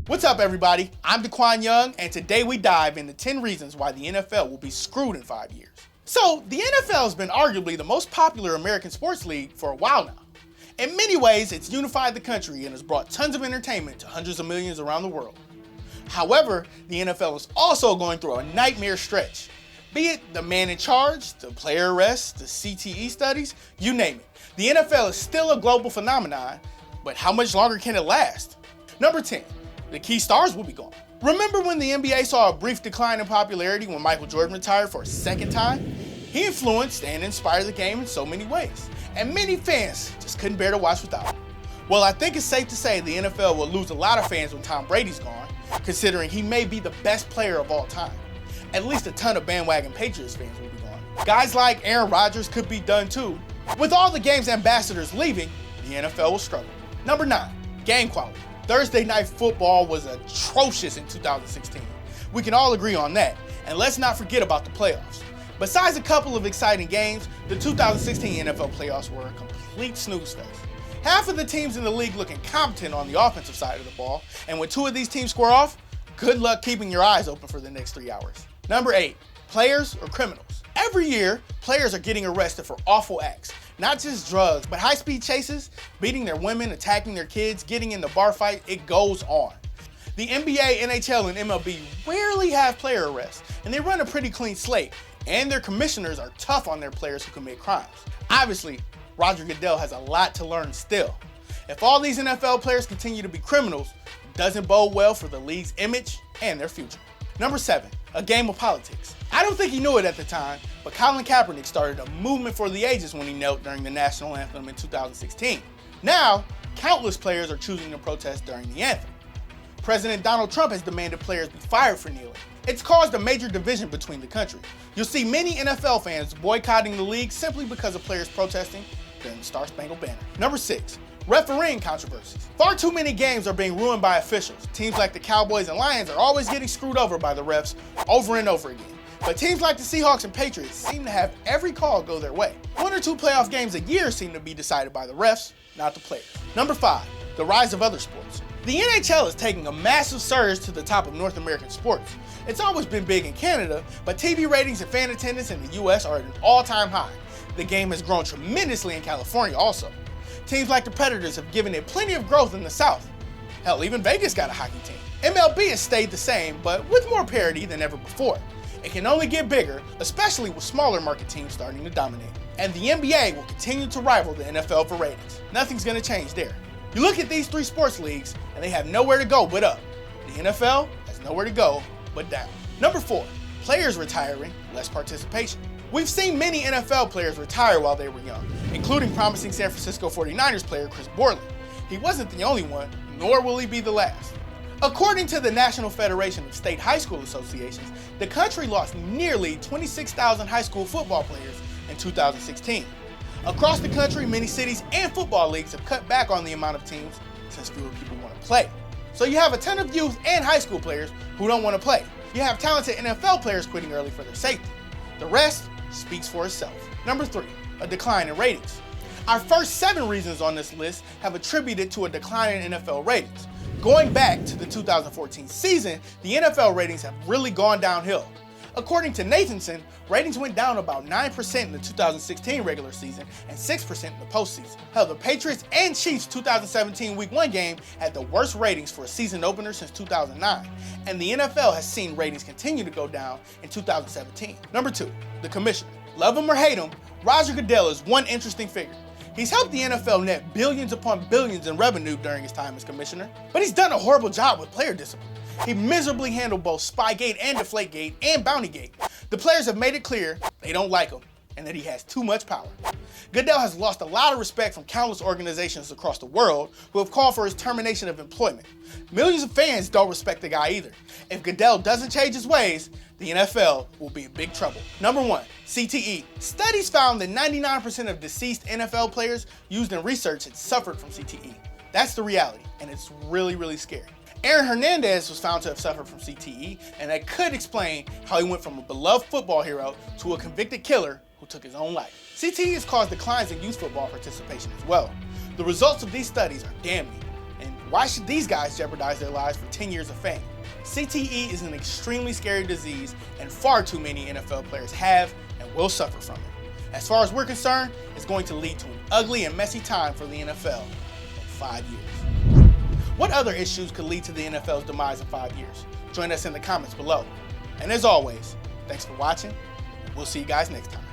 What's up, everybody? I'm DeQwan Young, and today we dive into 10 reasons why the NFL will be screwed in 5 years. So, the NFL has been arguably the most popular American sports league for a while now. In many ways, it's unified the country and has brought tons of entertainment to hundreds of millions around the world. However, the NFL is also going through a nightmare stretch. Be it the man in charge, the player arrests, the CTE studies, you name it. The NFL is still a global phenomenon, but how much longer can it last? Number 10, the key stars will be gone. Remember when the NBA saw a brief decline in popularity when Michael Jordan retired for a second time? He influenced and inspired the game in so many ways, and many fans just couldn't bear to watch without him. Well, I think it's safe to say the NFL will lose a lot of fans when Tom Brady's gone, considering he may be the best player of all time. At least a ton of bandwagon Patriots fans will be gone. Guys like Aaron Rodgers could be done too. With all the game's ambassadors leaving, the NFL will struggle. Number 9, game quality. Thursday Night Football was atrocious in 2016. We can all agree on that, and let's not forget about the playoffs. Besides a couple of exciting games, the 2016 NFL playoffs were a complete snooze fest. Half of the teams in the league look incompetent on the offensive side of the ball, and when 2 of these teams square off, good luck keeping your eyes open for the next 3 hours. Number 8, players or criminals. Every year, players are getting arrested for awful acts. Not just drugs, but high-speed chases, beating their women, attacking their kids, getting into bar fight, it goes on. The NBA, NHL, and MLB rarely have player arrests, and they run a pretty clean slate, and their commissioners are tough on their players who commit crimes. Obviously, Roger Goodell has a lot to learn still. If all these NFL players continue to be criminals, it doesn't bode well for the league's image and their future. Number 7, a game of politics. I don't think he knew it at the time, but Colin Kaepernick started a movement for the ages when he knelt during the national anthem in 2016. Now, countless players are choosing to protest during the anthem. President Donald Trump has demanded players be fired for kneeling. It's caused a major division between the country. You'll see many NFL fans boycotting the league simply because of players protesting during the Star-Spangled Banner. Number 6, refereeing controversies. Far too many games are being ruined by officials. Teams like the Cowboys and Lions are always getting screwed over by the refs over and over again. But teams like the Seahawks and Patriots seem to have every call go their way. 1 or 2 playoff games a year seem to be decided by the refs, not the players. Number 5, the rise of other sports. The NHL is taking a massive surge to the top of North American sports. It's always been big in Canada, but TV ratings and fan attendance in the US are at an all-time high. The game has grown tremendously in California also. Teams like the Predators have given it plenty of growth in the South. Hell, even Vegas got a hockey team. MLB has stayed the same, but with more parity than ever before. It can only get bigger, especially with smaller market teams starting to dominate. And the NBA will continue to rival the NFL for ratings. Nothing's gonna change there. You look at these 3 sports leagues, and they have nowhere to go but up. The NFL has nowhere to go but down. Number 4, players retiring, less participation. We've seen many NFL players retire while they were young, including promising San Francisco 49ers player Chris Borland. He wasn't the only one, nor will he be the last. According to the National Federation of State High School Associations, the country lost nearly 26,000 high school football players in 2016. Across the country, many cities and football leagues have cut back on the amount of teams since fewer people want to play. So you have a ton of youth and high school players who don't want to play. You have talented NFL players quitting early for their safety. The rest speaks for itself. Number 3, a decline in ratings. Our first 7 reasons on this list have attributed to a decline in NFL ratings. Going back to the 2014 season, the NFL ratings have really gone downhill. According to Nathanson, ratings went down about 9% in the 2016 regular season and 6% in the postseason. Hell, the Patriots and Chiefs 2017 Week 1 game had the worst ratings for a season opener since 2009, and the NFL has seen ratings continue to go down in 2017. Number 2, the commissioner. Love him or hate him, Roger Goodell is one interesting figure. He's helped the NFL net billions upon billions in revenue during his time as commissioner, but he's done a horrible job with player discipline. He miserably handled both Spygate and Deflategate and Bountygate. The players have made it clear they don't like him and that he has too much power. Goodell has lost a lot of respect from countless organizations across the world who have called for his termination of employment. Millions of fans don't respect the guy either. If Goodell doesn't change his ways, the NFL will be in big trouble. Number 1, CTE. Studies found that 99% of deceased NFL players used in research had suffered from CTE. That's the reality, and it's really, really scary. Aaron Hernandez was found to have suffered from CTE, and that could explain how he went from a beloved football hero to a convicted killer who took his own life. CTE has caused declines in youth football participation as well. The results of these studies are damning, and Why should these guys jeopardize their lives for 10 years of fame? CTE is an extremely scary disease, and far too many NFL players have and will suffer from it. As far as we're concerned, it's going to lead to an ugly and messy time for the NFL in 5 years. What other issues could lead to the NFL's demise in 5 years? Join us in the comments below. And as always, thanks for watching. We'll see you guys next time.